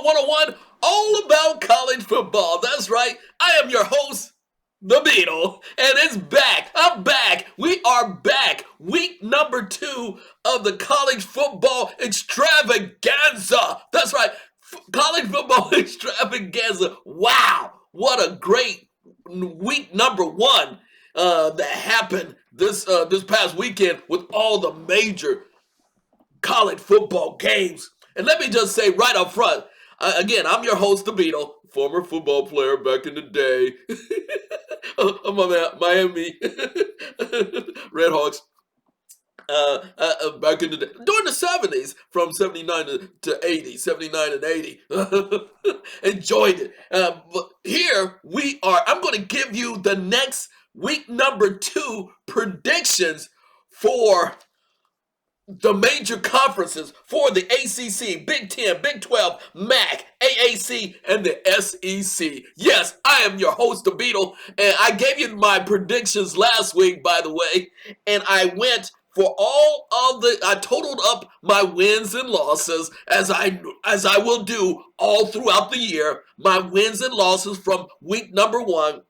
101, all about college football. That's right. I am your host, the Beetle, and it's back. I'm back. We are back. Week number 2 of the college football extravaganza. That's right. College football extravaganza. Wow. What a great week number 1 that happened this past weekend with all the major college football games. And let me just say right up front, again, I'm your host, the Beetle, former football player back in the day. I'm a Miami Redhawks. Back in the day, during the 70s, from 79 to 80, 79 and 80. Enjoyed it. But here we are. I'm going to give you the next week number 2 predictions for the major conferences for the ACC, Big Ten, Big 12, MAC, AAC, and the SEC. Yes, I am your host, the Beetle, and I gave you my predictions last week, by the way, and I went for all of I totaled up my wins and losses as I will do all throughout the year. My wins and losses from week number 1.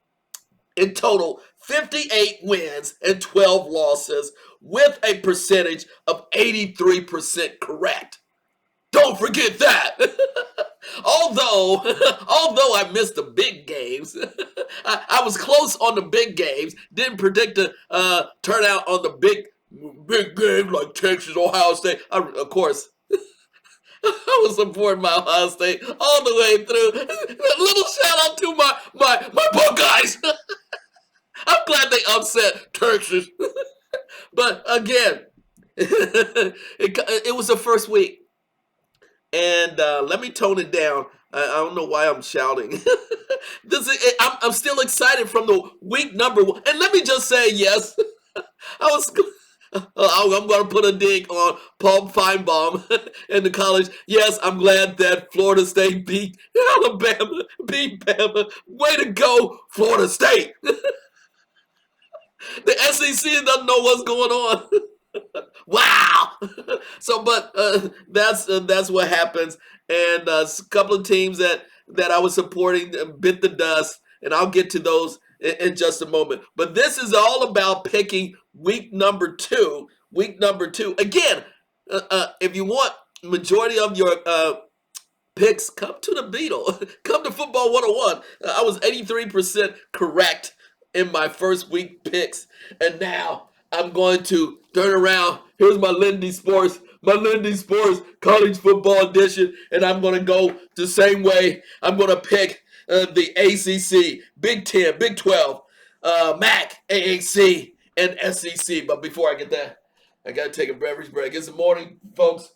In total, 58 wins and 12 losses with a percentage of 83% correct. Don't forget that. although I missed the big games, I was close on the big games. Didn't predict the turnout on the big games like Texas, Ohio State. Of course, I was supporting my Ohio State all the way through. A little shout out to my Buckeyes. I'm glad they upset Texas. But again, it was the first week. And let me tone it down. I don't know why I'm shouting. I'm still excited from the week number 1. And let me just say, yes, I'm going to put a dig on Paul Feinbaum in the college. Yes, I'm glad that Florida State beat Alabama, beat Bama. Way to go, Florida State. The SEC doesn't know what's going on. Wow. So, but that's what happens. And a couple of teams that I was supporting bit the dust, and I'll get to those in just a moment. But this is all about picking week number 2. Week number 2. Again, if you want majority of your picks, come to the Beetle. Come to Football 101. I was 83% correct in my first week picks, and now I'm going to turn around. Here's my Lindy Sports College Football Edition, and I'm going to go the same way. I'm going to pick the ACC, Big Ten, Big 12, MAC, AAC, and SEC. But before I get that, I got to take a beverage break. It's the morning, folks.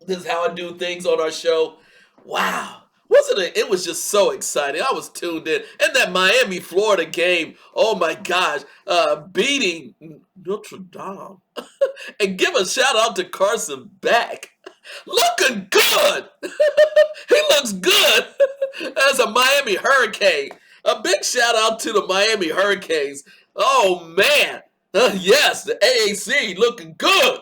This is how I do things on our show. Wow. Wasn't it? It was just so exciting. I was tuned in. And that Miami-Florida game, oh my gosh, beating Notre Dame. And give a shout out to Carson Beck. Looking good. He looks good as a Miami Hurricane. A big shout out to the Miami Hurricanes. Oh man. Yes, the AAC looking good.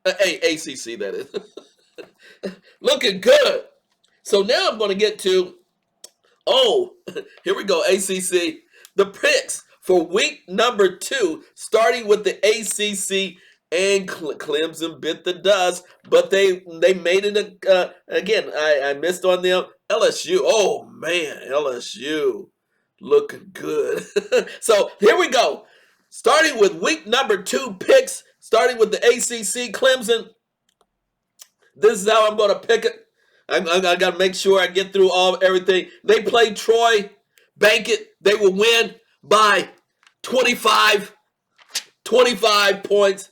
ACC, that is. Looking good. So now I'm going to get to, here we go, ACC. The picks for week number 2, starting with the ACC, and Clemson bit the dust, but they made it, again, I missed on them. LSU, oh man, LSU looking good. So here we go. Starting with week number 2 picks, starting with the ACC, Clemson. This is how I'm going to pick it. I got to make sure I get through everything. They play Troy. Bank it. They will win by 25 points.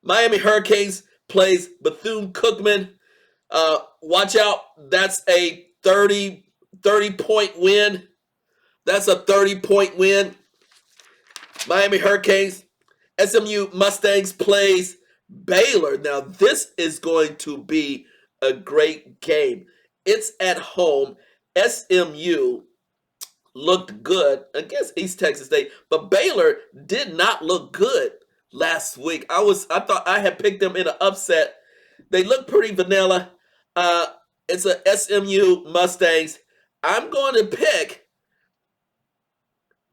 Miami Hurricanes plays Bethune-Cookman. Watch out. That's a 30-point win. That's a 30-point win. Miami Hurricanes. SMU Mustangs plays Baylor. Now, this is going to be a great game. It's at home. SMU looked good against East Texas State, but Baylor did not look good last week. I thought I had picked them in an upset. They look pretty vanilla. Uh, it's a SMU Mustangs. I'm going to pick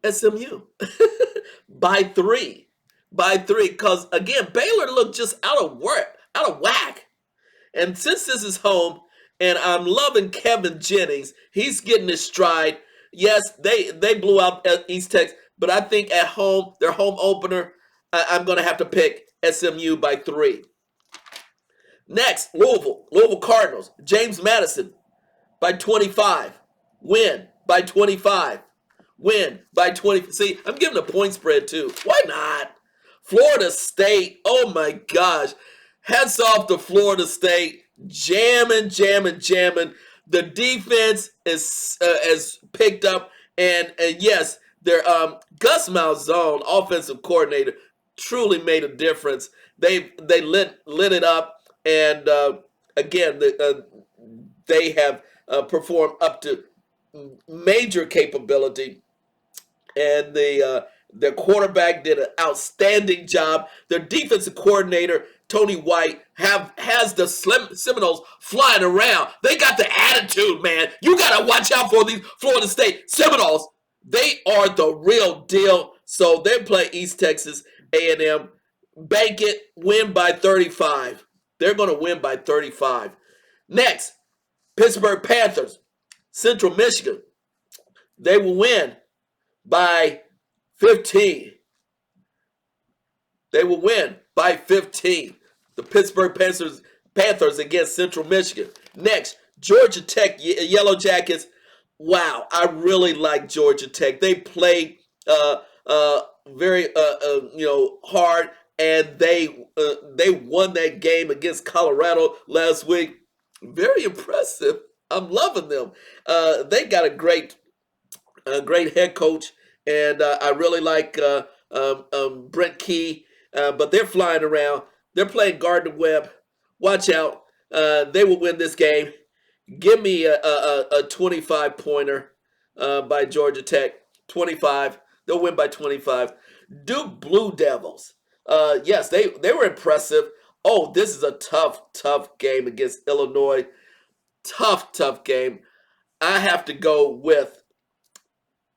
SMU by three. By three. Because, again, Baylor looked just out of whack. And since this is home, and I'm loving Kevin Jennings, he's getting his stride. Yes, they blew out at East Texas, but I think at home, their home opener, I'm going to have to pick SMU by three. Next, Louisville Cardinals, James Madison by 25. Win by 25. Win by 20. See, I'm giving a point spread too. Why not? Florida State, oh my gosh. Hats off to Florida State. Jamming. The defense is picked up. And yes, their Gus Malzahn, offensive coordinator, truly made a difference. They lit it up. And again, they have performed up to major capability, and their quarterback did an outstanding job. Their defensive coordinator Tony White has the Seminoles flying around. They got the attitude, man. You gotta watch out for these Florida State Seminoles. They are the real deal. So they play East Texas A&M. Bank it, win by 35. They're going to win by 35. Next, Pittsburgh Panthers, Central Michigan. They will win by 15. They will win by 15. The Pittsburgh Panthers against Central Michigan. Next, Georgia Tech Yellow Jackets. Wow, I really like Georgia Tech. They played very hard, and they won that game against Colorado last week. Very impressive. I'm loving them. They got a great head coach, and I really like Brent Key. But they're flying around. They're playing Gardner Webb. Watch out. They will win this game. Give me a 25-pointer by Georgia Tech. 25. They'll win by 25. Duke Blue Devils. Yes, they were impressive. Oh, this is a tough game against Illinois. Tough game. I have to go with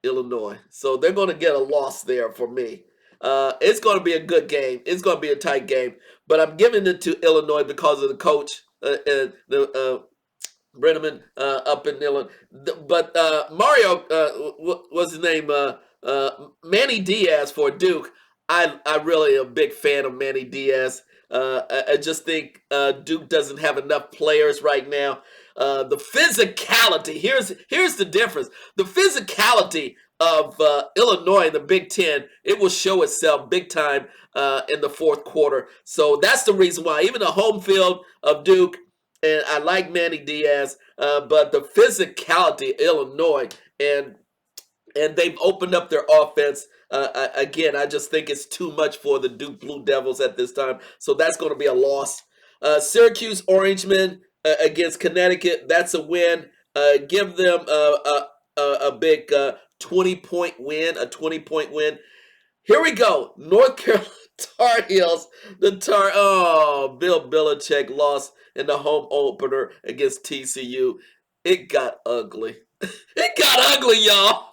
Illinois. So they're going to get a loss there for me. It's going to be a good game. It's going to be a tight game. But I'm giving it to Illinois because of the coach, Brenneman up in Illinois. But Mario, what's his name? Manny Diaz for Duke. I really am a big fan of Manny Diaz. I just think Duke doesn't have enough players right now. The physicality, here's the difference. The physicality of Illinois in the Big Ten, it will show itself big time in the fourth quarter. So that's the reason why, even the home field of Duke, and I like Manny Diaz, but the physicality of Illinois, and they've opened up their offense. Again, I just think it's too much for the Duke Blue Devils at this time. So that's going to be a loss. Syracuse Orangemen against Connecticut. That's a win. Give them a big 20-point win. A 20-point win. Here we go. North Carolina Tar Heels. Bill Belichick lost in the home opener against TCU. It got ugly. It got ugly, y'all.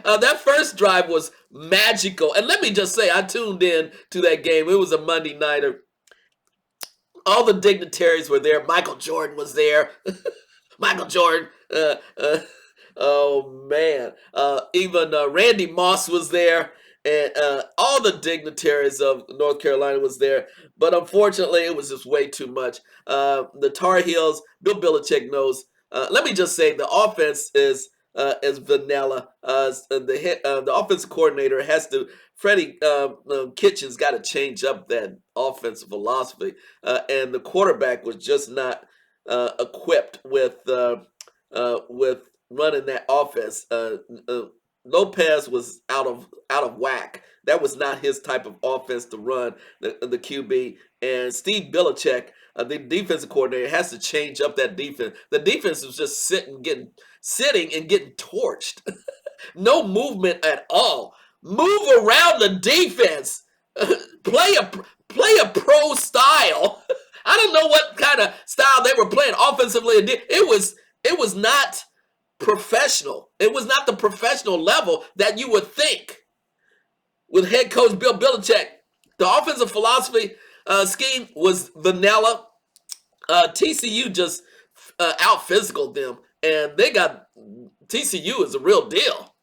That first drive was magical. And let me just say, I tuned in to that game. It was a Monday nighter. All the dignitaries were there. Michael Jordan was there. Michael Jordan. Oh, man. Even Randy Moss was there. And all the dignitaries of North Carolina was there. But unfortunately, it was just way too much. The Tar Heels, Bill Belichick knows. Let me just say the offense is vanilla. The offensive coordinator has to. Freddie Kitchens got to change up that offensive philosophy, and the quarterback was just not equipped with running that offense. Lopez was out of whack. That was not his type of offense to run, the QB. And Steve Belichick, the defensive coordinator, has to change up that defense. The defense was just sitting and getting torched. No movement at all. Move around the defense. play a play a pro style. I don't know what kind of style they were playing offensively. It was not professional. It was not the professional level that you would think with head coach Bill Belichick. The offensive philosophy scheme was vanilla. TCU just out physical them, and they got TCU is a real deal.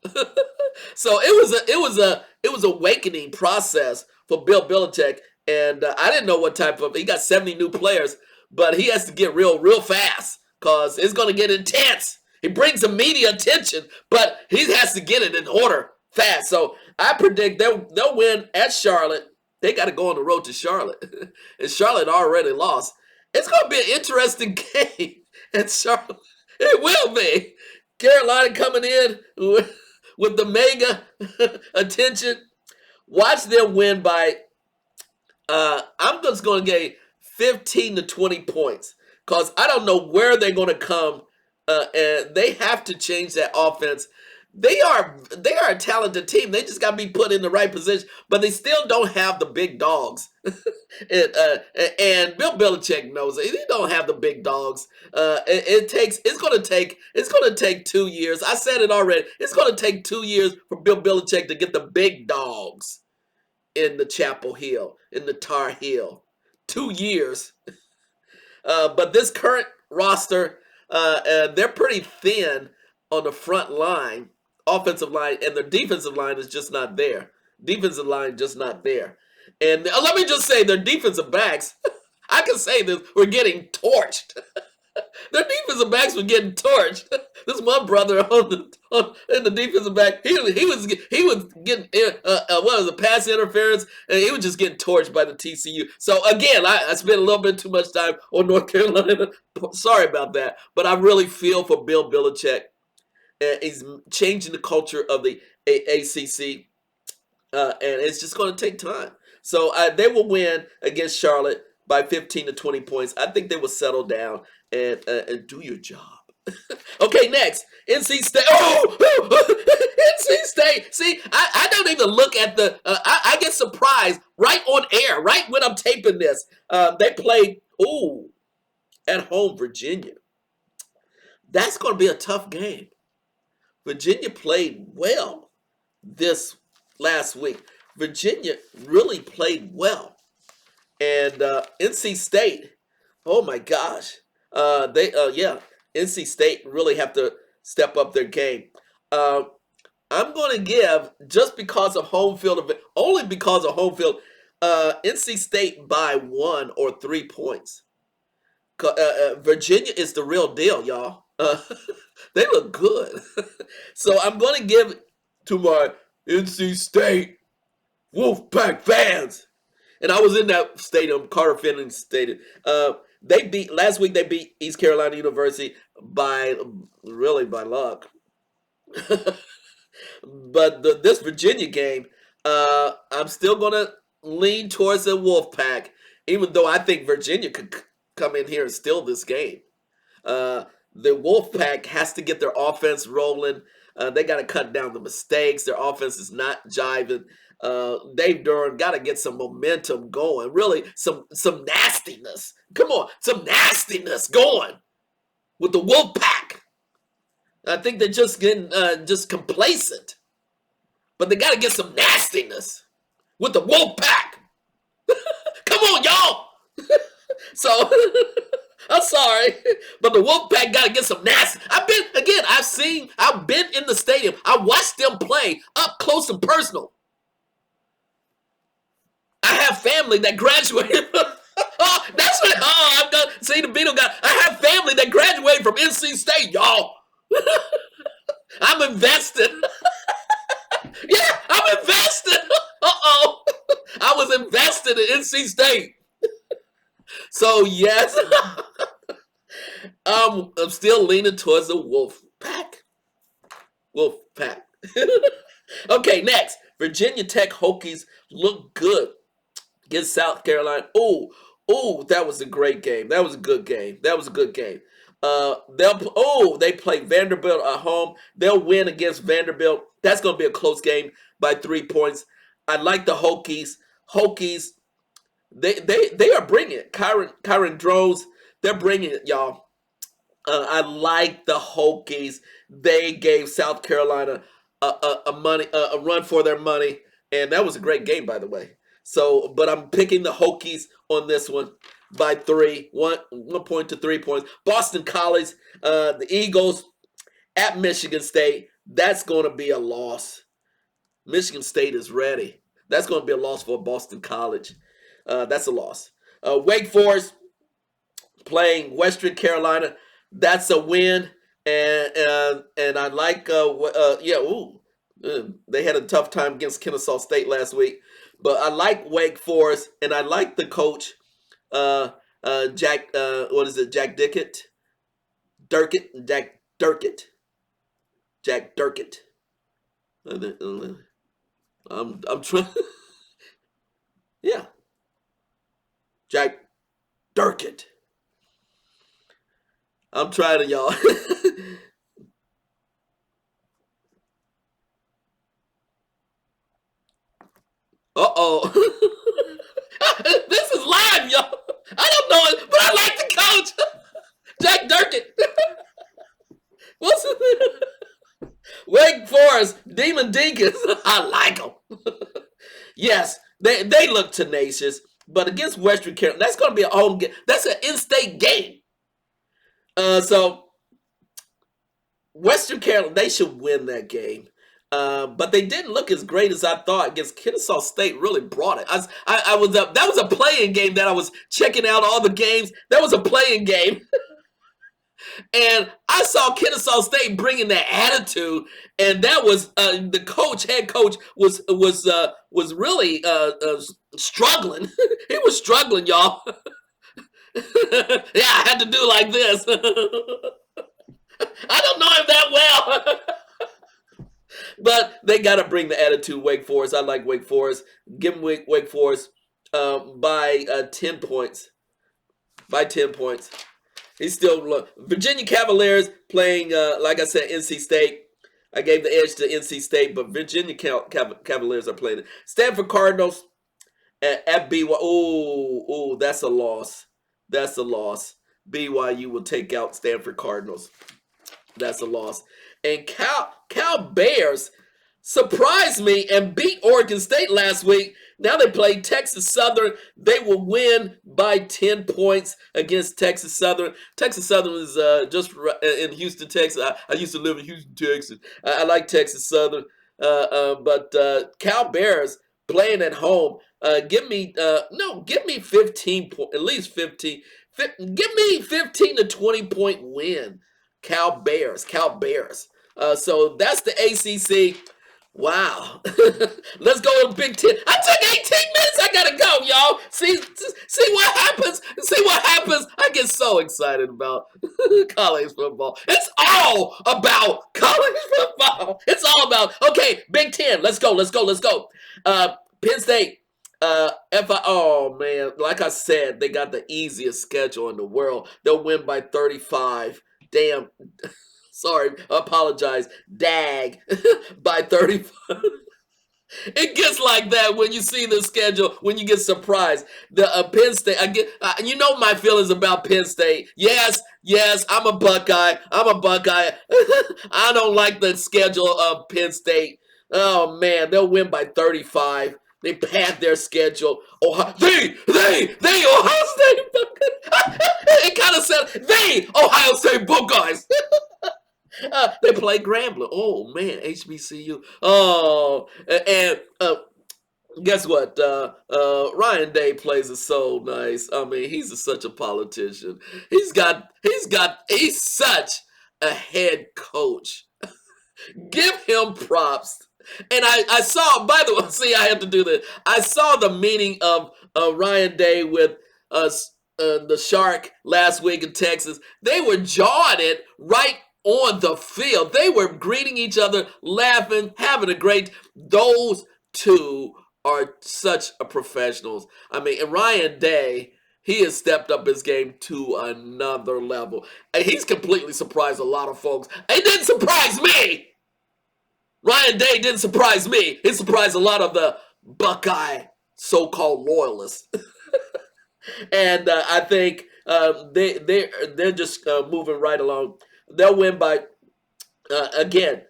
So it was a awakening process for Bill Belichick, and I didn't know what type of he got 70 new players, but he has to get real fast because it's going to get intense. He brings the media attention, but he has to get it in order fast. So I predict they'll win at Charlotte. They got to go on the road to Charlotte, and Charlotte already lost. It's going to be an interesting game at Charlotte. It will be. Carolina coming in with the mega attention. Watch them win by, I'm just going to get 15 to 20 points because I don't know where they're going to come, and they have to change that offense. They are a talented team. They just got to be put in the right position, but they still don't have the big dogs. And Bill Belichick knows it. They don't have the big dogs. It's going to take 2 years. I said it already. It's going to take 2 years for Bill Belichick to get the big dogs in the Chapel Hill, in the Tar Heel. 2 years. But this current roster, they're pretty thin on the front line, offensive line, and the defensive line is just not there. Defensive line just not there. And let me just say, their defensive backs, I can say this, were getting torched. Their defensive backs were getting torched. This one brother in the defensive back, he was getting what was it, pass interference, and he was just getting torched by the TCU. So again, I spent a little bit too much time on North Carolina. Sorry about that, but I really feel for Bill Belichick. He's changing the culture of the ACC, and it's just going to take time. So they will win against Charlotte by 15 to 20 points. I think they will settle down and do your job. Okay, next, NC State. NC State. See, I don't even look at the. I get surprised right on air, right when I'm taping this. They played at home Virginia. That's going to be a tough game. Virginia played well this last week. Virginia really played well. And NC State, oh my gosh. NC State really have to step up their game. I'm going to give, just because of home field, only because of home field, NC State by 1 or 3 points. Virginia is the real deal, y'all. They look good. So I'm going to give to my NC State Wolfpack fans. And I was in that stadium, Carter Finley Stadium. Last week they beat East Carolina University by luck. But this Virginia game, I'm still going to lean towards the Wolfpack, even though I think Virginia could come in here and steal this game. The Wolfpack has to get their offense rolling. They got to cut down the mistakes. Their offense is not jiving. Dave Durham got to get some momentum going. Really, some nastiness. Come on, some nastiness going with the Wolfpack. I think they're just getting just complacent. But they got to get some nastiness with the Wolfpack. Come on, y'all. So, I'm sorry, but the Wolfpack got to get some nasty. I've been in the stadium. I watched them play up close and personal. I have family that graduated. That's what. I'm done. See, the Beetle guy. I have family that graduated from NC State, y'all. I'm invested. Yeah, I'm invested. I was invested in NC State. So yes, I'm still leaning towards the Wolfpack. Wolfpack. Okay, next, Virginia Tech Hokies look good against South Carolina. That was a great game. That was a good game. They play Vanderbilt at home. They'll win against Vanderbilt. That's going to be a close game by 3 points. I like the Hokies. Hokies, they are bringing it. Kyron Drones, they're bringing it, y'all. I like the Hokies. They gave South Carolina a run for their money, and that was a great game, by the way. So, but I'm picking the Hokies on this one by 1 point to 3 points. Boston College, the Eagles at Michigan State. That's going to be a loss. Michigan State is ready. That's going to be a loss for Boston College. That's a loss. Wake Forest playing Western Carolina. That's a win, and I like they had a tough time against Kennesaw State last week, but I like Wake Forest, and I like the coach Jack what is it, Jack Durkett. I'm trying. Yeah, Jack Durkett. I'm trying to, y'all. Uh-oh. This is live, y'all. I don't know it, but I like the coach. Jack Durkett. What's his name? Wake Forest, Demon Deacons. I like them. Yes, they look tenacious, but against Western Carolina, that's going to be a home game. That's an in-state game. So Western Carolina, they should win that game. But they didn't look as great as I thought against Kennesaw State. Really brought it. I was that was a playing game that I was checking out all the games. That was a playing game, and I saw Kennesaw State bringing that attitude, and that was the head coach was really struggling. He was struggling, y'all. Yeah, I had to do like this. I don't know him that well. But they got to bring the attitude, Wake Forest. I like Wake Forest. Give them Wake Forest by 10 points. By 10 points. He's still Virginia Cavaliers playing, like I said, NC State. I gave the edge to NC State, but Virginia Cavaliers are playing it. Stanford Cardinals at BYU. Oh, that's a loss. That's a loss. BYU will take out Stanford Cardinals. That's a loss. And Cal Bears surprised me and beat Oregon State last week. Now they play Texas Southern. They will win by 10 points against Texas Southern. Texas Southern is just in Houston, Texas. I used to live in Houston, Texas. I like Texas Southern. But Cal Bears playing at home. Give me 15 points, at least 15. Give me 15 to 20 point win. Cal Bears. So that's the ACC. Wow. Let's go to Big Ten. I took 18 minutes. I gotta go, y'all. See what happens. See what happens. I get so excited about college football. It's all about college football. It's all about, okay, Big Ten. Let's go. Penn State. Oh man, like I said, they got the easiest schedule in the world. They'll win by 35. Damn. Sorry, apologize. Dag by 35. It gets like that when you see the schedule, when you get surprised. The Penn State, you know my feelings about Penn State. Yes, I'm a Buckeye. I don't like the schedule of Penn State. Oh man, they'll win by 35. They pad their schedule. Ohio State. It kind of said Ohio State Buckeyes. They play Grambling. Oh man, HBCU. Oh, and guess what? Ryan Day plays it so nice. I mean, he's such a politician. He's such a head coach. Give him props. And I saw, by the way, see, I have to do this. I saw the meeting of Ryan Day with the Shark last week in Texas. They were jawing it right on the field. They were greeting each other, laughing, having a great. Those two are such a professionals. I mean, and Ryan Day, he has stepped up his game to another level. And he's completely surprised a lot of folks. It didn't surprise me. Ryan Day didn't surprise me. It surprised a lot of the Buckeye so-called loyalists. And I think they're just moving right along. They'll win by again.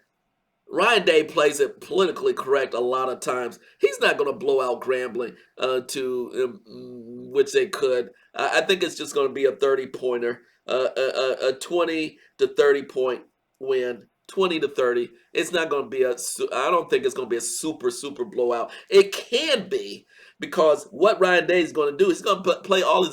Ryan Day plays it politically correct a lot of times. He's not going to blow out Grambling to which they could. I think it's just going to be a 30-pointer, a 20 to 30 point win. 20 to 30. It's not going to be I don't think it's going to be a super blowout. It can be because what Ryan Day is going to do, he's going to play all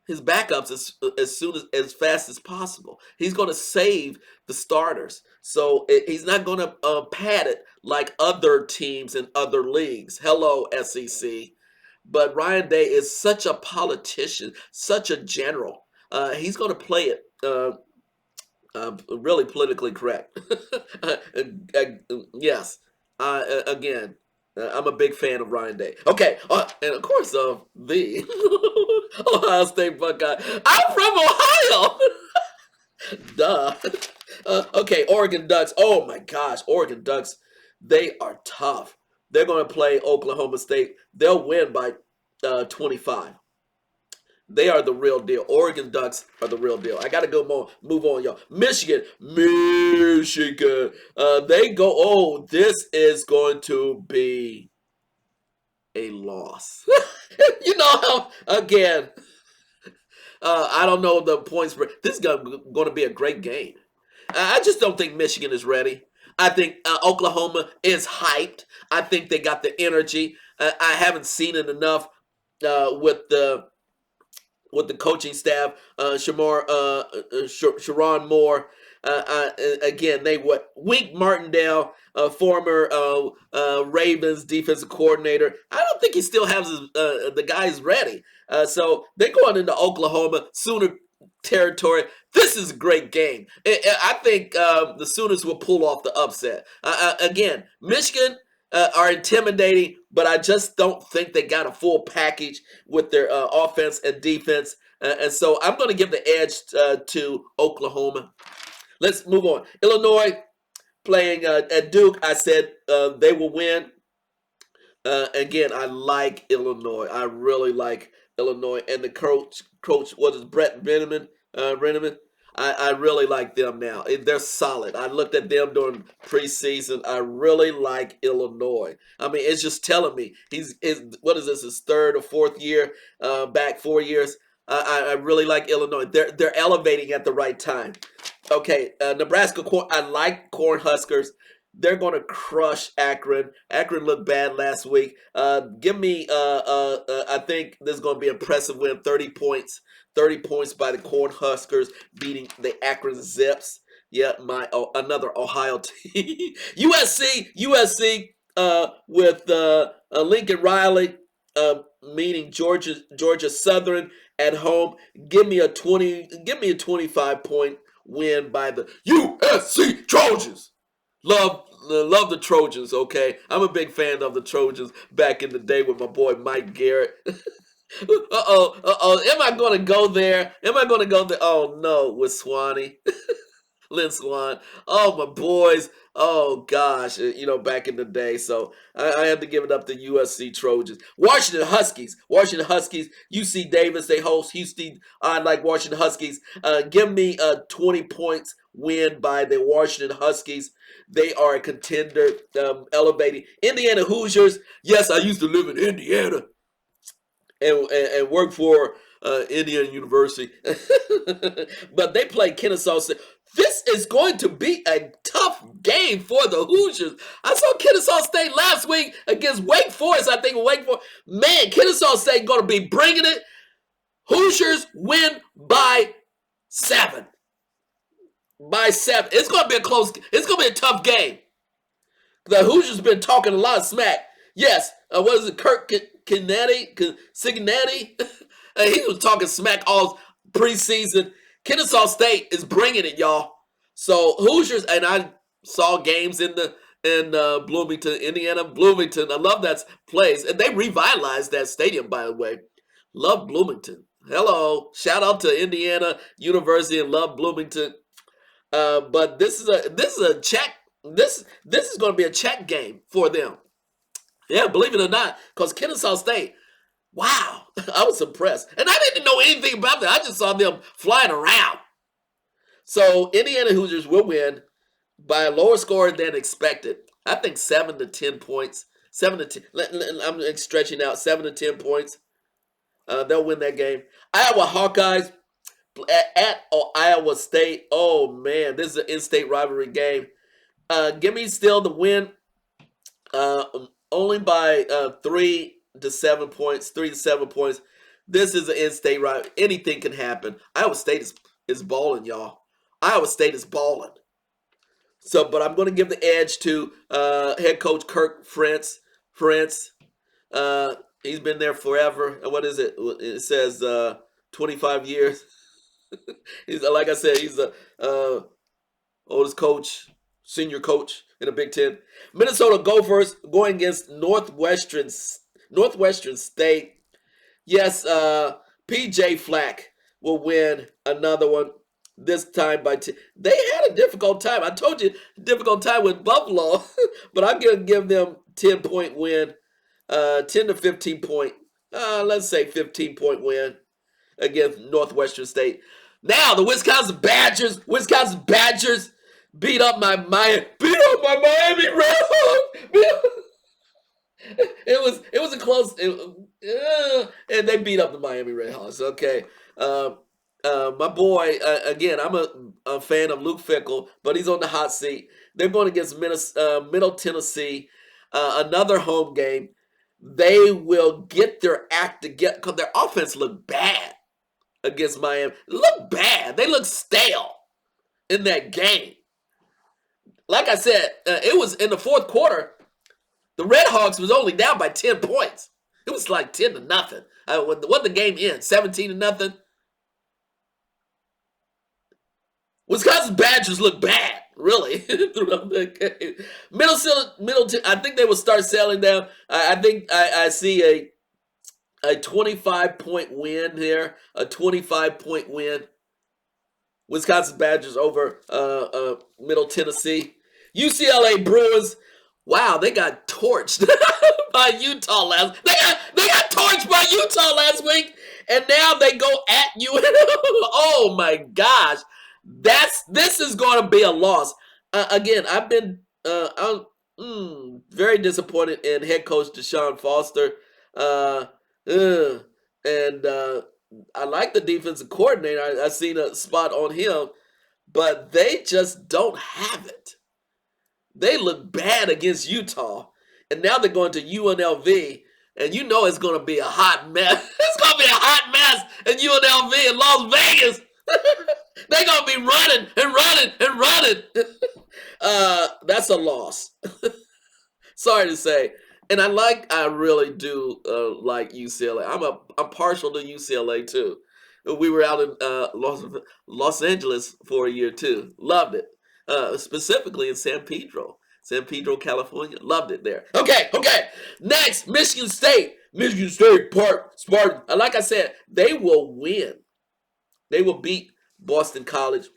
his backups as fast as possible. He's going to save the starters, so he's not going to pad it like other teams in other leagues. Hello, SEC. But Ryan Day is such a politician, such a general. He's going to play it really politically correct. Yes. Again, I'm a big fan of Ryan Day. Okay, and of course, the Ohio State Buckeye. I'm from Ohio. Duh. Okay, Oregon Ducks. Oh my gosh, Oregon Ducks. They are tough. They're going to play Oklahoma State. They'll win by 25. They are the real deal. Oregon Ducks are the real deal. I got to move on, y'all. Michigan. They go, oh, this is going to be a loss. You know how, again, I don't know the points for this is going to be a great game. I just don't think Michigan is ready. I think Oklahoma is hyped. I think they got the energy. I haven't seen it enough with the coaching staff, Sharon Moore. Again, Wink Martindale, former Ravens defensive coordinator. I don't think he still has the guys ready. So they're going into Oklahoma, Sooner territory. This is a great game. I think the Sooners will pull off the upset. Again, Michigan are intimidating, but I just don't think they got a full package with their offense and defense. And so I'm going to give the edge to Oklahoma. Let's move on. Illinois playing at Duke. I said they will win. Again, I like Illinois. I really like Illinois. And the coach, what is Brett Veneman? I really like them now. They're solid. I looked at them during preseason. I really like Illinois. I mean, it's just telling me what is this, his third or fourth year, back 4 years. I really like Illinois. They're elevating at the right time. Okay, Nebraska. I like Cornhuskers. They're going to crush Akron. Akron looked bad last week. Give me, I think this is going to be an impressive win, 30 points. 30 points by the Cornhuskers beating the Akron Zips. Yeah, another Ohio team. USC with Lincoln Riley meeting Georgia Southern at home. Give me a 25-point win by the USC Trojans. Love the Trojans, okay? I'm a big fan of the Trojans back in the day with my boy Mike Garrett. Uh-oh. Am I going to go there? Oh, no, with Swanee. Lynn Swan. Oh, my boys. Oh, gosh. Back in the day. So I have to give it up to USC Trojans. Washington Huskies. UC Davis. They host Houston. I like Washington Huskies. Give me a 20 points win by the Washington Huskies. They are a contender, elevating. Indiana Hoosiers. Yes, I used to live in Indiana and work for Indiana University. But they play Kennesaw State. This is going to be a tough game for the Hoosiers. I saw Kennesaw State last week against Wake Forest. I think man, Kennesaw State going to be bringing it. Hoosiers win by 7. It's going to be it's going to be a tough game. The Hoosiers been talking a lot of smack. Yes, what is it, Kirk Cincinnati? He was talking smack all preseason. Kennesaw State is bringing it, y'all. So Hoosiers, and I saw games in Bloomington, Indiana. Bloomington, I love that place. And they revitalized that stadium, by the way. Love Bloomington. Hello. Shout out to Indiana University and love Bloomington. But this is a check. This is going to be a check game for them. Yeah, believe it or not, because Kennesaw State, wow, I was impressed. And I didn't know anything about them. I just saw them flying around. So Indiana Hoosiers will win by a lower score than expected. I think 7 to 10 points. 7 to 10. I'm stretching out 7 to 10 points. They'll win that game. Iowa Hawkeyes at Iowa State. Oh man, this is an in-state rivalry game. Give me still the win. Uh, Only by 3 to 7 points. 3 to 7 points. This is an in-state rivalry. Anything can happen. Iowa State is balling, y'all. Iowa State is balling. So, but I'm going to give the edge to head coach Kirk Ferentz. He's been there forever. What is it? It says 25 years. He's like I said, he's the oldest coach, senior coach in the Big Ten. Minnesota Gophers going against Northwestern State. Yes, PJ Flack will win another one. This time by 10. They had a difficult time. I told you, difficult time with Buffalo, but I'm going to give them 10-point win, 10 to 15 point, let's say 15-point win against Northwestern State. Now the Wisconsin Badgers beat up my Miami Red Hawks. It was a close, and they beat up the Miami Red Hawks. Okay. My boy, again, I'm a fan of Luke Fickell, but he's on the hot seat. They're going against Middle Tennessee, another home game. They will get their act together because their offense looked bad against Miami. Look bad. They look stale in that game. Like I said, it was in the fourth quarter. The Red Hawks was only down by 10 points. It was like 10 to nothing. When the game ends, 17 to nothing. Wisconsin Badgers look bad, really, throughout that game. Middleton, I think they will start selling down. I think I see a 25-point win here, a 25-point win. Wisconsin Badgers over Middle Tennessee. UCLA Bruins, wow, they got torched by Utah they got torched by Utah last week, and now they go at you. Oh my gosh. This is going to be a loss. Again, I've been very disappointed in head coach Deshaun Foster. And I like the defensive coordinator. I seen a spot on him, but they just don't have it. They look bad against Utah, and now they're going to UNLV, and you know it's going to be a hot mess. It's going to be a hot mess at UNLV in Las Vegas. They're going to be running and running and running. That's a loss. Sorry to say. And I really do like UCLA. I'm partial to UCLA too. We were out in Los Angeles for a year too. Loved it. Specifically in San Pedro, California. Loved it there. Okay. Next, Michigan State. Spartans. Like I said, they will win. They will beat Boston College.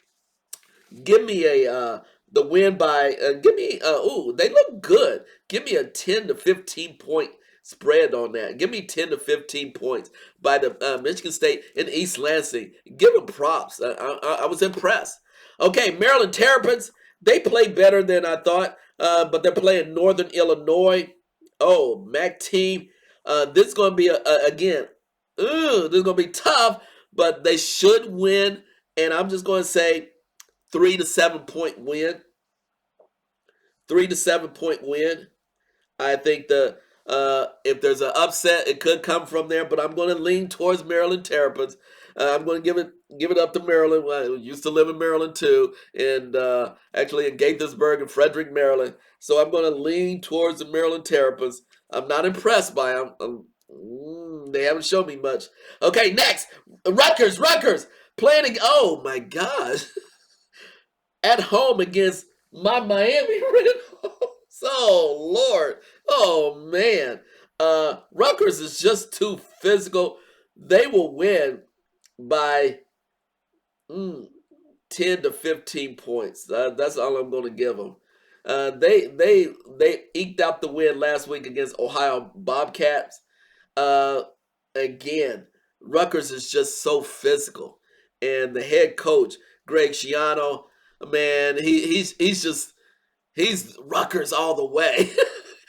Give me the win by they look good. Give me a 10 to 15 point spread on that. Give me 10 to 15 points by the Michigan State in East Lansing. Give them props. I was impressed. Okay, Maryland Terrapins, they play better than I thought, but they're playing Northern Illinois. Oh, MAC team. This is going to be again. This is going to be tough, but they should win. And I'm just going to say 3 to 7 point win. 3 to 7 point win. I think if there's an upset, it could come from there, but I'm going to lean towards Maryland Terrapins. I'm going to give it up to Maryland. I used to live in Maryland too, and actually in Gaithersburg and Frederick, Maryland. So I'm going to lean towards the Maryland Terrapins. I'm not impressed by them. They haven't shown me much. Okay, next, Rutgers playing. Oh my gosh, at home against my Miami Red Hawks. Oh Lord. Oh man. Rutgers is just too physical. They will win by 10 to 15 points. That's all I'm going to give them. They eked out the win last week against Ohio Bobcats. Uh, Again, Rutgers is just so physical, and the head coach Greg Schiano, man, he's Rutgers all the way.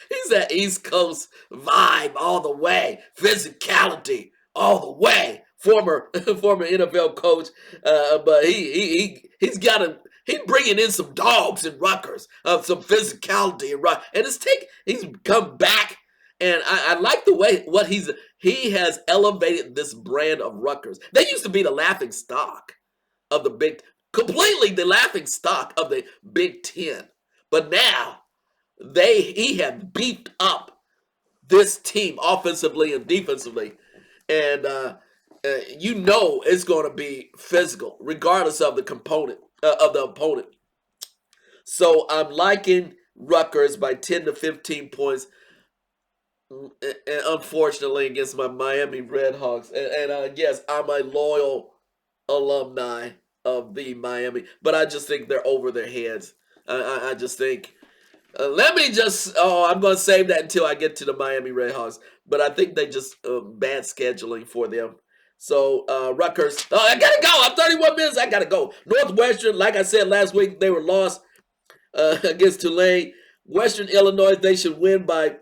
He's that East Coast vibe all the way, physicality all the way. Former NFL coach, but he's bringing in some dogs in Rutgers, some physicality and he's come back, and I like the way he has elevated this brand of Rutgers. They used to be the laughing stock of completely the laughing stock of the Big Ten, but now he had beefed up this team offensively and defensively, and it's going to be physical regardless of the component of the opponent. So I'm liking Rutgers by 10 to 15 points, and unfortunately against my Miami Redhawks. And yes, I'm a loyal alumni of the Miami, but I just think they're over their heads. I just think. I'm going to save that until I get to the Miami Redhawks. But I think they just bad scheduling for them. So Rutgers. Oh, I gotta go. I'm 31 minutes. I gotta go. Northwestern, like I said last week, they were lost against Tulane. Western Illinois, they should win by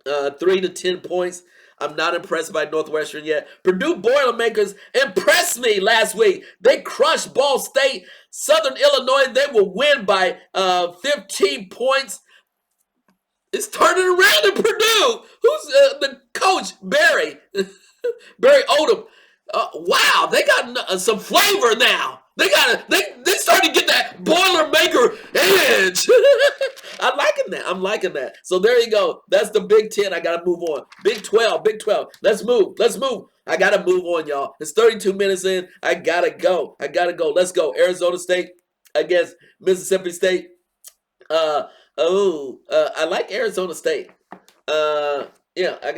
3 to 10 points. I'm not impressed by Northwestern yet. Purdue Boilermakers impressed me last week. They crushed Ball State. Southern Illinois, they will win by 15 points. It's turning around in Purdue. Who's the coach? Barry. Barry Odom. Wow, they got some flavor now. They starting to get that Boilermaker edge. I'm liking that. So there you go. That's the Big Ten. I gotta move on. Big 12. Let's move. I gotta move on, y'all. It's 32 minutes in. I gotta go. Let's go. Arizona State against Mississippi State. I like Arizona State. Yeah, I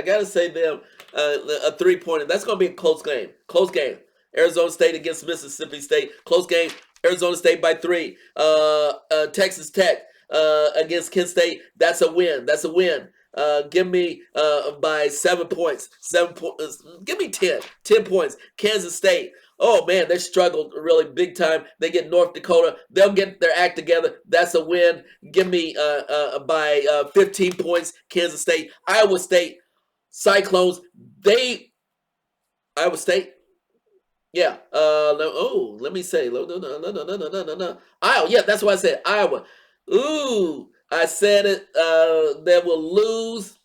gotta say them a 3-pointer. That's gonna be a close game. Arizona State against Mississippi State. Close game. Arizona State by 3. Texas Tech against Kent State. That's a win. Give me by 7 points. Give me 10. 10 points. Kansas State. Oh, man, they struggled really big time. They get North Dakota. They'll get their act together. That's a win. Give me by 15 points. Kansas State. Iowa State. Cyclones. Iowa State. Yeah. Let me say. No. Iowa. Yeah, that's what I said. Iowa. Ooh, I said it. They will lose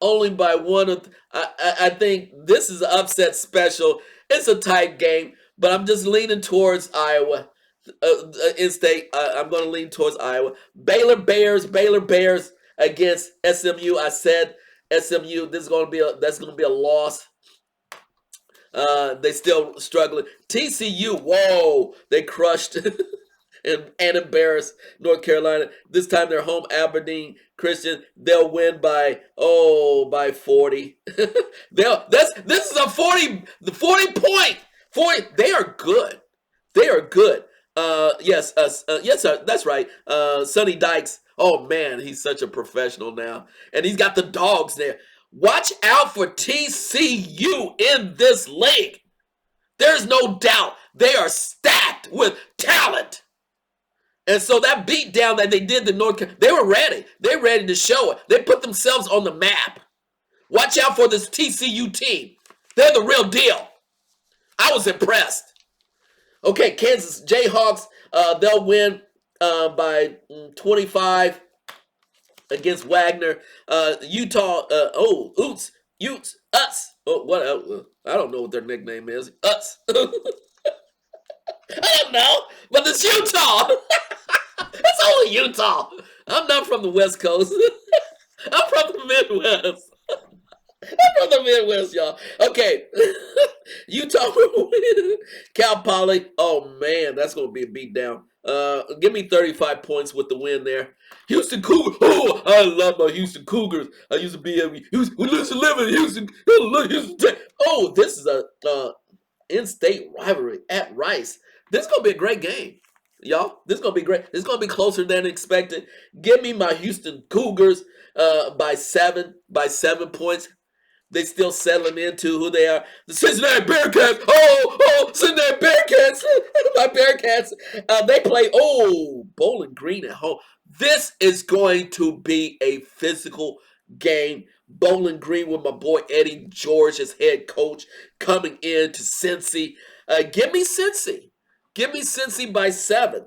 only by one. I think this is an upset special. It's a tight game, but I'm just leaning towards Iowa. In state, I'm going to lean towards Iowa. Baylor Bears against SMU. I said SMU. That's going to be a loss. They still struggling. TCU, whoa, they crushed and embarrassed North Carolina. This time they're home, Aberdeen Christian. They'll win by 40. This is a 40 point. 40. They are good. Yes, that's right. Sonny Dykes. Oh man, he's such a professional now, and he's got the dogs there. Watch out for TCU in this league. There's no doubt they are stacked with talent. And so that beat down that they did to North Carolina, they were ready. They're ready to show it. They put themselves on the map. Watch out for this TCU team. They're the real deal. I was impressed. Okay, Kansas Jayhawks, they'll win by 25 against Wagner. Utah, Utes. Oh, what? I don't know what their nickname is. Uts. I don't know, but it's Utah. It's only Utah. I'm not from the West Coast. I'm from the Midwest. Y'all. Okay. Utah will win. Cal Poly. Oh, man, that's going to be a beatdown. Give me 35 points with the win there. Houston Cougars. Oh, I love my Houston Cougars. I used to be live in Houston. Oh, this is a in-state rivalry at Rice. This is going to be a great game. y'all. This is gonna be great. This is gonna be closer than expected. Give me my Houston Cougars by 7 points. They still settling into who they are. The Cincinnati Bearcats. Cincinnati Bearcats. My Bearcats. They play, Bowling Green at home. This is going to be a physical game. Bowling Green with my boy Eddie George as head coach coming in to Cincy. Give me Cincy. Give me Cincy by 7.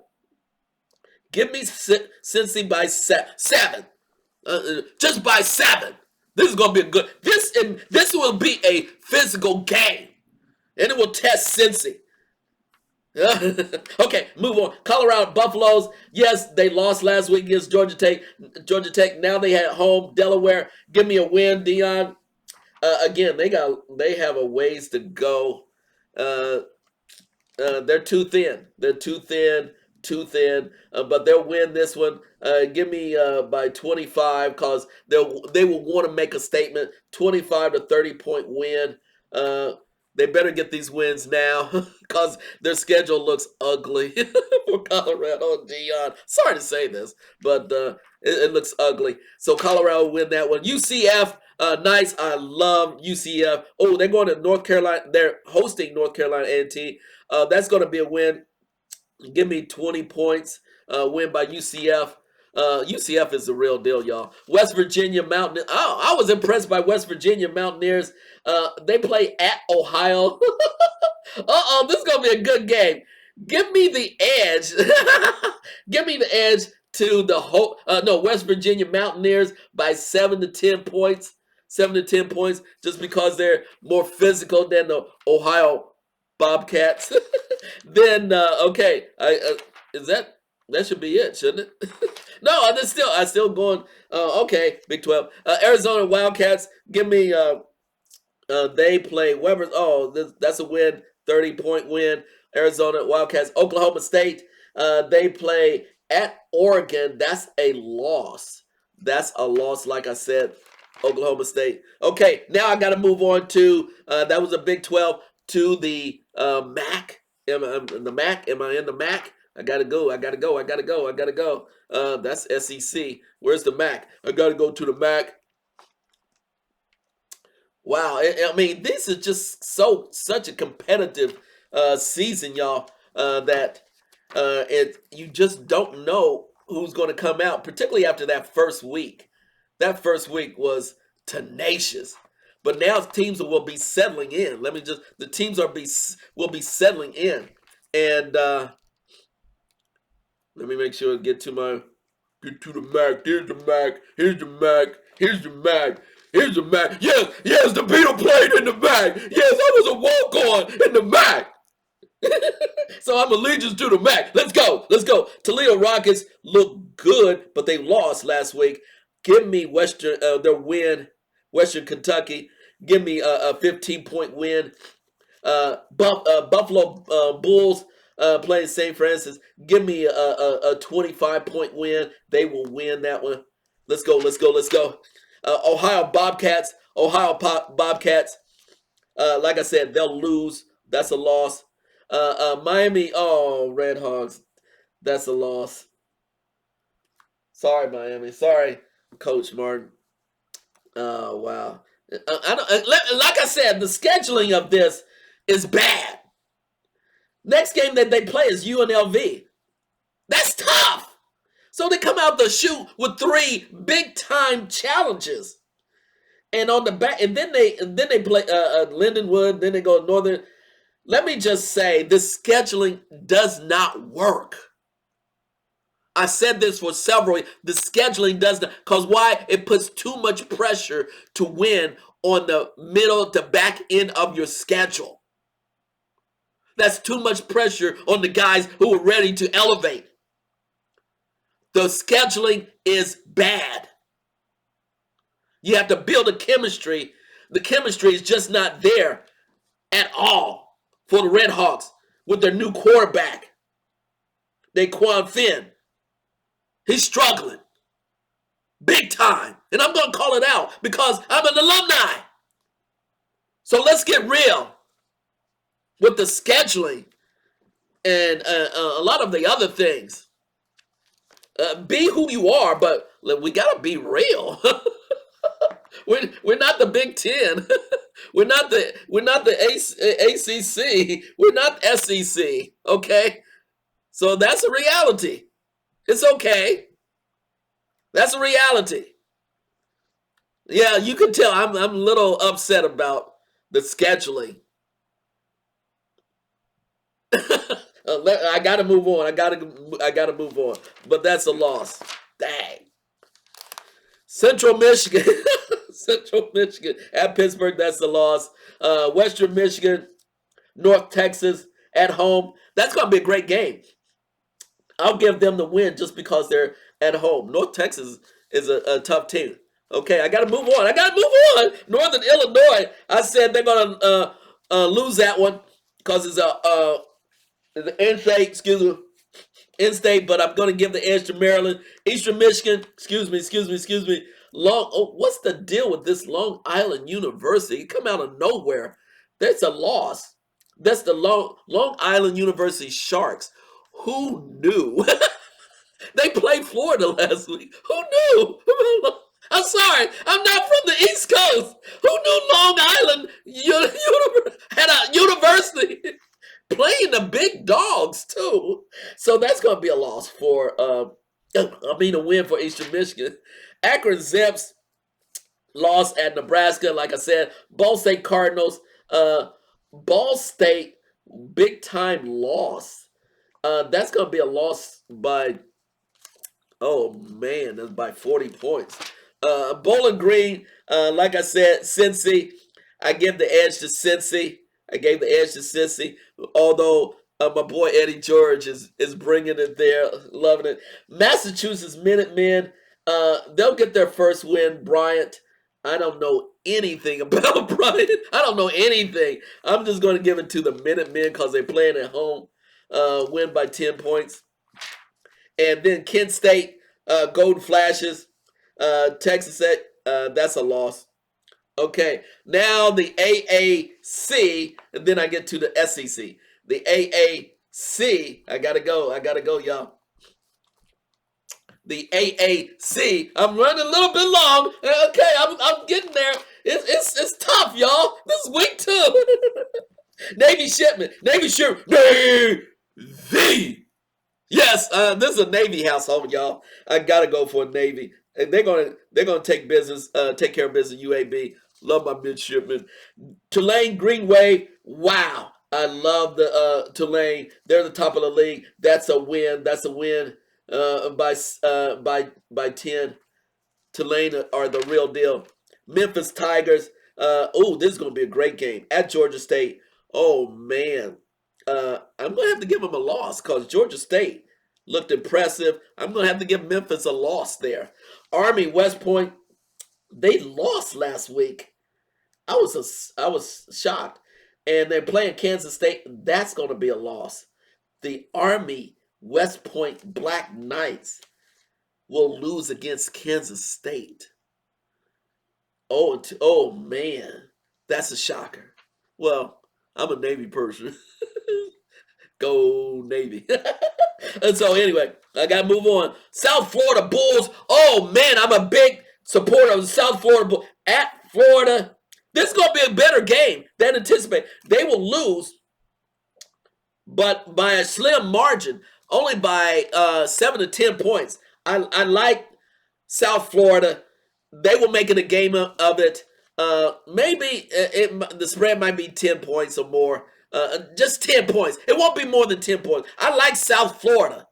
Give me Cincy by 7. Just by 7. This is gonna be a good. This will be a physical game, and it will test Cincy. Okay, move on. Colorado Buffaloes. Yes, they lost last week against Georgia Tech. Georgia Tech. Now they had home Delaware. Give me a win, Dion. Again, they have a ways to go. They're too thin. They're too thin. But they'll win this one. Give me by 25 because they will want to make a statement. 25 to 30 point win. They better get these wins now because their schedule looks ugly for Colorado and Dion. Sorry to say this, but it looks ugly. So Colorado will win that one. UCF, nice. I love UCF. Oh, they're going to North Carolina. They're hosting North Carolina A&T. That's going to be a win. Give me 20 points. Win by UCF. UCF is the real deal, y'all. West Virginia Mountaineers. Oh, I was impressed by West Virginia Mountaineers. They play at Ohio. This is going to be a good game. Give me the edge. Give me the edge to the West Virginia Mountaineers by 7 to 10 points. 7 to 10 points just because they're more physical than the Ohio Bobcats. Then is that should be it, shouldn't it? No, I still going. Okay, Big 12. Arizona Wildcats. Give me. They play Weber's. That's a win. 30-point win. Arizona Wildcats. Oklahoma State. They play at Oregon. That's a loss. That's a loss. Like I said, Oklahoma State. Okay, now I got to move on to. That was a Big 12 to the MAC. Am I in the MAC? I gotta go. That's SEC. Where's the MAC? I gotta go to the MAC. Wow. I mean, this is just such a competitive season, y'all. That you just don't know who's going to come out, particularly after that first week. That first week was tenacious. But now teams will be settling in. The teams will be settling in. And let me make sure to get to the MAC. Here's the MAC. Yes, the Beetle played in the MAC. Yes, I was a walk-on in the MAC. So I'm allegiance to the MAC. Let's go. Toledo Rockets look good, but they lost last week. Give me their win, Western Kentucky. Give me a 15-point win. Buffalo Bulls playing St. Francis. Give me a 25-point win. They will win that one. Let's go. Ohio Bobcats. Like I said, they'll lose. That's a loss. Miami. Red Hogs. That's a loss. Sorry, Miami. Sorry, Coach Martin. Oh, wow. Like I said, the scheduling of this is bad. Next game that they play is UNLV. That's tough. So they come out the chute with 3 big-time challenges, and on the back, and then they play Lindenwood. Then they go Northern. Let me just say, the scheduling does not work. I said this for several. The scheduling does not, because why? It puts too much pressure to win on the middle to back end of your schedule. That's too much pressure on the guys who are ready to elevate. The scheduling is bad. You have to build a chemistry. The chemistry is just not there at all for the Red Hawks with their new quarterback, Daquan Finn. He's struggling big time. And I'm going to call it out because I'm an alumni. So let's get real with the scheduling and a lot of the other things. Be who you are, but we gotta be real. We're not the Big Ten. We're not the ACC. We're not SEC. Okay, so that's a reality. It's okay. That's a reality. Yeah, you can tell I'm a little upset about the scheduling. I got to move on. I got to move on. But that's a loss. Dang. Central Michigan, Central Michigan at Pittsburgh. That's a loss. Western Michigan, North Texas at home. That's going to be a great game. I'll give them the win just because they're at home. North Texas is a tough team. Okay, I got to move on. I got to move on. Northern Illinois. I said they're going to lose that one because it's the in-state, in-state, but I'm going to give the edge to Maryland. Eastern Michigan, excuse me. What's the deal with this Long Island University? It come out of nowhere. That's a loss. That's the Long Island University Sharks. Who knew? They played Florida last week. Who knew? I'm sorry, I'm not from the East Coast. Who knew Long Island had a university playing the big dogs too? So that's going to be a loss for, a win for Eastern Michigan. Akron Zips lost at Nebraska, like I said. Ball State Cardinals, Ball State big time loss. That's going to be a loss by, that's by 40 points. Bowling Green, like I said, Cincy. I give the edge to Cincy. Although my boy Eddie George is bringing it there, loving it. Massachusetts Minutemen, they'll get their first win. Bryant, I don't know anything about Bryant. I don't know anything. I'm just going to give it to the Minutemen because they're playing at home. Win by 10 points. And then Kent State, Golden Flashes, Texas Tech, that's a loss. Okay, now the AAC, and then I get to the SEC. The AAC, I gotta go, y'all. The AAC, I'm running a little bit long. Okay, I'm getting there. It's tough, y'all. This is week 2. Navy Shipment. Yes, this is a Navy household, y'all. I gotta go for a Navy. And they're gonna take care of business. UAB, love my midshipmen. Tulane Greenway, wow, I love the Tulane. They're the top of the league. That's a win. By 10. Tulane are the real deal. Memphis Tigers. This is gonna be a great game at Georgia State. Oh man, I'm gonna have to give them a loss because Georgia State looked impressive. I'm going to have to give Memphis a loss there. Army, West Point, they lost last week. I was shocked. And they're playing Kansas State. That's going to be a loss. The Army, West Point Black Knights will lose against Kansas State. Oh man, that's a shocker. Well, I'm a Navy person. Go Navy. And so anyway, I got to move on. South Florida Bulls. Oh, man, I'm a big supporter of the South Florida Bulls. At Florida, this is going to be a better game than anticipated. They will lose, but by a slim margin, only by 7 to 10 points. I like South Florida. They will make it a game of it. Maybe the spread might be 10 points or more. Just 10 points. It won't be more than 10 points. I like South Florida.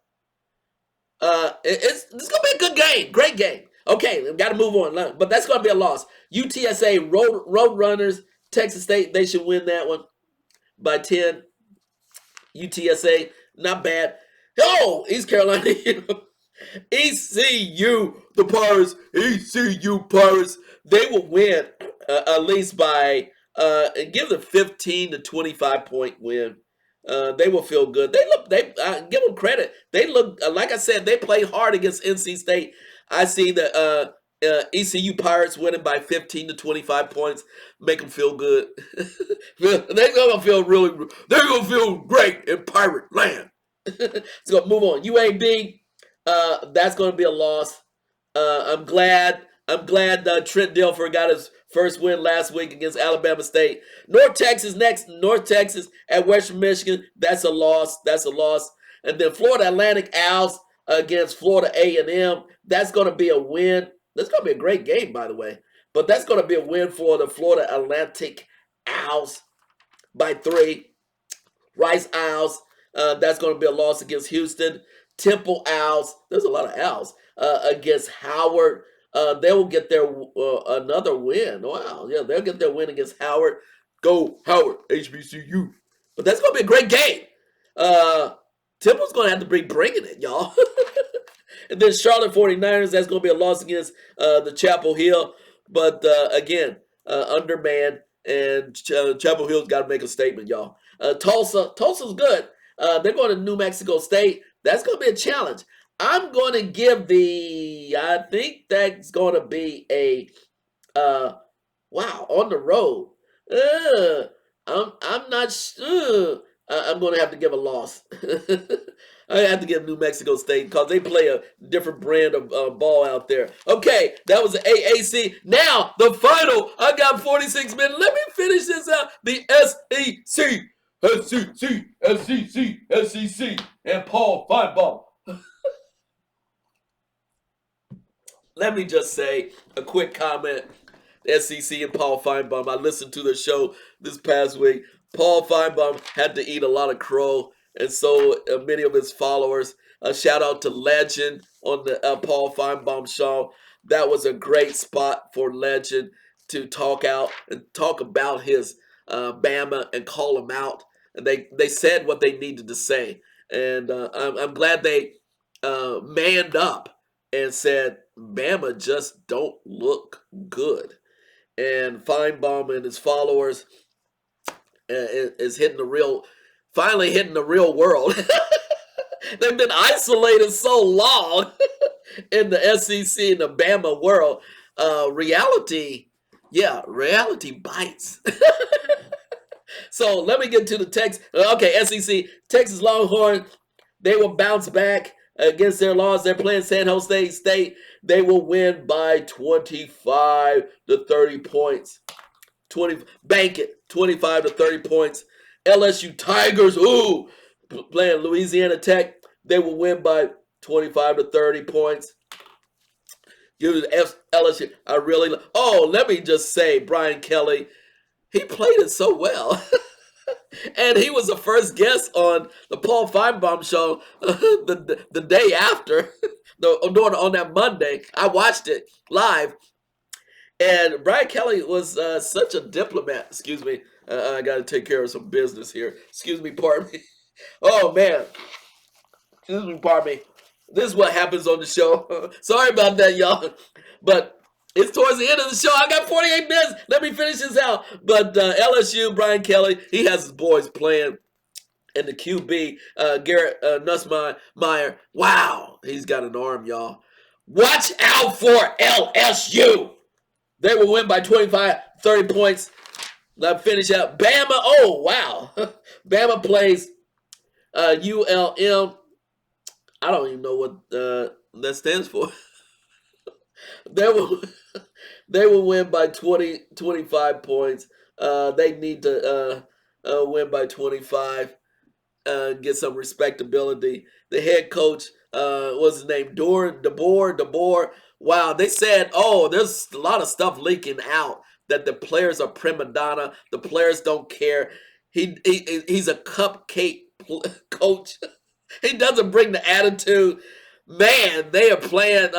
It's going to be a good game. Great game. Okay, we've got to move on. But that's going to be a loss. UTSA, Road Runners, Texas State, they should win that one by 10. UTSA, not bad. Oh, East Carolina. ECU, the Pirates. ECU Pirates. They will win at least by... give them 15 to 25 point win. They will feel good. They give them credit. They look, like I said, they played hard against NC State. I see that ECU Pirates winning by 15 to 25 points. Make them feel good. They're gonna feel really. They're gonna feel great in Pirate Land. Let's go move on. UAB. That's gonna be a loss. I'm glad. Trent Dilfer got his first win last week against Alabama State. North Texas next. North Texas at Western Michigan. That's a loss. And then Florida Atlantic Owls against Florida A&M. That's going to be a win. That's going to be a great game, by the way. But that's going to be a win for the Florida Atlantic Owls by 3. Rice Owls. That's going to be a loss against Houston. Temple Owls. There's a lot of Owls against Howard. They will get their another win. Wow, yeah, they'll get their win against Howard. Go Howard, HBCU. But that's going to be a great game. Temple's going to have to be bringing it, y'all. And then Charlotte 49ers, that's going to be a loss against the Chapel Hill. But again, undermanned, and Chapel Hill's got to make a statement, y'all. Tulsa's good. They're going to New Mexico State. That's going to be a challenge. I'm going to give I think that's going to be a, wow, on the road. I'm not sure. I'm going to have to give a loss. I have to give New Mexico State because they play a different brand of ball out there. Okay, that was the AAC. Now, the final. I got 46 minutes. Let me finish this out. The SEC, and Paul Feinbaum. Let me just say a quick comment. SEC and Paul Feinbaum. I listened to the show this past week. Paul Feinbaum had to eat a lot of crow, and so many of his followers. A shout out to Legend on the Paul Feinbaum show. That was a great spot for Legend to talk about his Bama and call him out. And they said what they needed to say, and I'm glad they manned up and said Bama just don't look good. And Feinbaum and his followers is finally hitting the real world. They've been isolated so long in the SEC and the Bama world. Reality bites. So let me get to the text. Okay, SEC, Texas Longhorns, they will bounce back against their loss. They're playing San Jose State. They will win by 25 to 30 points. Bank it, 25 to 30 points. LSU Tigers, playing Louisiana Tech. They will win by 25 to 30 points. LSU, let me just say, Brian Kelly, he played it so well. And he was the first guest on the Paul Feinbaum show the day after, on that Monday. I watched it live. And Brian Kelly was such a diplomat. Excuse me. I got to take care of some business here. Excuse me, pardon me. Oh, man. Excuse me, pardon me. This is what happens on the show. Sorry about that, y'all. But it's towards the end of the show. I got 48 minutes. Let me finish this out. But LSU, Brian Kelly, he has his boys playing. And the QB, Garrett Nussmeier, wow, he's got an arm, y'all. Watch out for LSU. They will win by 25, 30 points. Let's finish out. Bama, oh, wow. Bama plays ULM. I don't even know what that stands for. They will win by 25 points. They need to win by 25. Get some respectability. The head coach, what's his name? DeBoer. Wow, they said, there's a lot of stuff leaking out that the players are prima donna. The players don't care. He's a cupcake coach. He doesn't bring the attitude. Man, they are playing.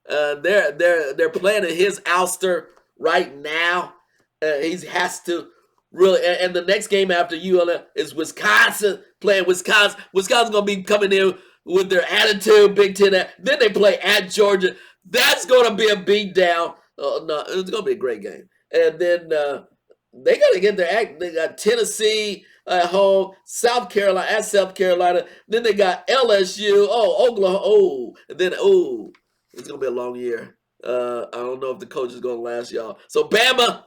They're playing in his ouster right now. He has to really. And the next game after ULM is Wisconsin, playing Wisconsin. Wisconsin's gonna be coming in with their attitude, Big Ten. Then they play at Georgia. That's gonna be a beatdown. Oh no, it's gonna be a great game. And then they gotta get their act. They got Tennessee at home, South Carolina. Then they got LSU. Oklahoma. And then it's gonna be a long year. I don't know if the coach is gonna last, y'all. So Bama,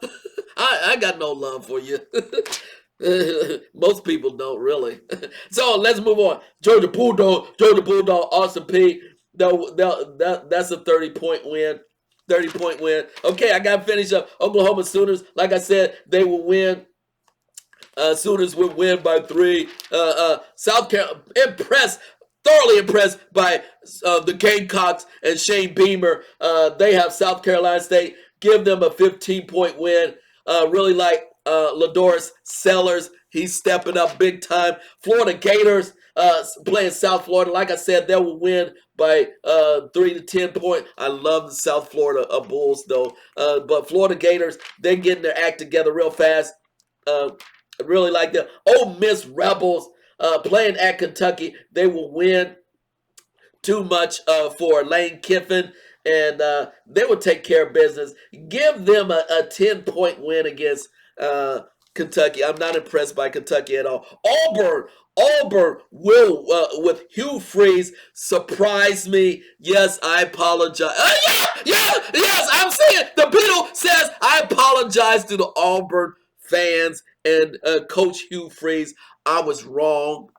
I got no love for you. Most people don't really. So let's move on. Georgia Bulldog, Austin P. That's a 30-point win. 30-point win. Okay, I got to finish up. Oklahoma Sooners, like I said, they will win. Sooners would win by 3. South Carolina, thoroughly impressed by the Gamecocks and Shane Beamer. They have South Carolina State. Give them a 15-point win. Really like Ladoris Sellers. He's stepping up big time. Florida Gators playing South Florida. Like I said, they will win by 3 to 10 points. I love the South Florida Bulls, though. But Florida Gators, they're getting their act together real fast. I really like the Ole Miss Rebels playing at Kentucky. They will win too much for Lane Kiffin, and they will take care of business. Give them a 10-point win against Kentucky. I'm not impressed by Kentucky at all. Auburn will, with Hugh Freeze, surprise me. Yes, I apologize. Yes, I'm saying the Beetle says I apologize to the Auburn fans and Coach Hugh Freeze. I was wrong.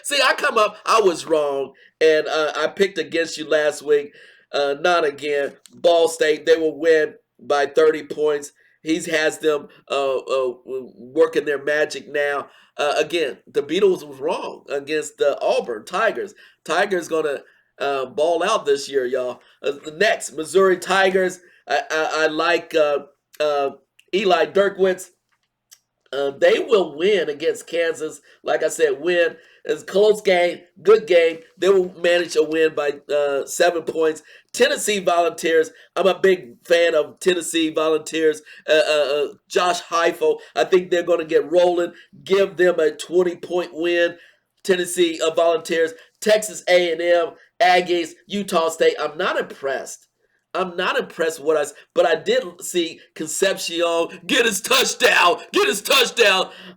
See, I was wrong, and I picked against you last week. Not again. Ball State, they will win by 30 points. He has them working their magic now. Again, the Beatles was wrong against the Auburn Tigers. Tigers going to ball out this year, y'all. Next, Missouri Tigers. I like Eli Dirkwitz. They will win against Kansas. Like I said, win. It's a close game, good game. They will manage a win by 7 points. Tennessee Volunteers. I'm a big fan of Tennessee Volunteers. Josh Heupel. I think they're going to get rolling. Give them a 20-point win. Tennessee Volunteers. Texas A&M, Aggies, Utah State. I'm not impressed. But I did see Concepcion get his touchdown.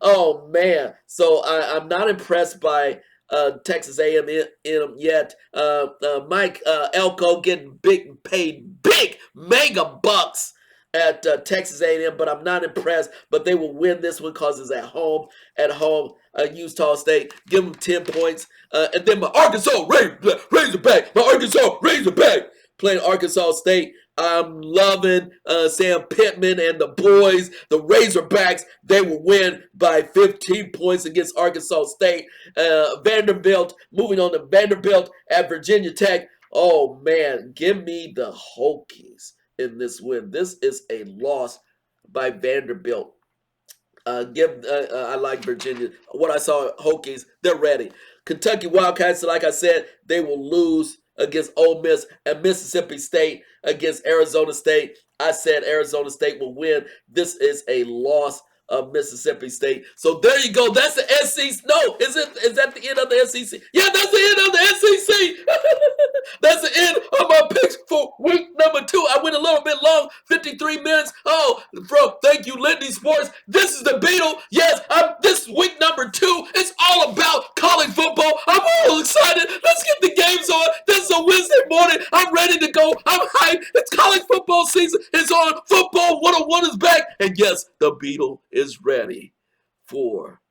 Oh man! So I'm not impressed by Texas A&M yet. Mike Elko getting paid big mega bucks at Texas A&M, but I'm not impressed. But they will win this one because it's at home. Utah State, give them 10 points, and then my Arkansas Razorback, playing Arkansas State. I'm loving Sam Pittman and the boys, the Razorbacks. They will win by 15 points against Arkansas State. Vanderbilt, moving on to Vanderbilt at Virginia Tech. Oh, man, give me the Hokies in this win. This is a loss by Vanderbilt. I like Virginia. What I saw, Hokies, they're ready. Kentucky Wildcats, like I said, they will lose against Ole Miss, and Mississippi State against Arizona State. I said Arizona State will win. This is a loss of Mississippi State. So there you go. That's the SEC. No, is that the end of the SEC? Yeah, that's the end of the SEC. That's the end of my picks for week number 2. I went a little bit long, 53 minutes. Oh, thank you, Lindy Sports. This is the Beetle. Yes, this week number 2. It's all about college football. I'm all excited. Let's get the games on. This is a Wednesday morning. I'm ready to go. I'm hyped. It's college football season. It's on. Football 101 is back. And yes, the Beetle is ready for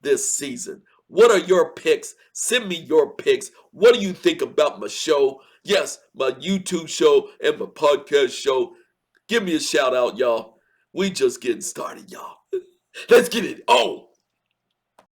this season. What are your picks? Send me your picks. What do you think about my show? Yes, my YouTube show and my podcast show. Give me a shout out, y'all. We just getting started, y'all. Let's get it on.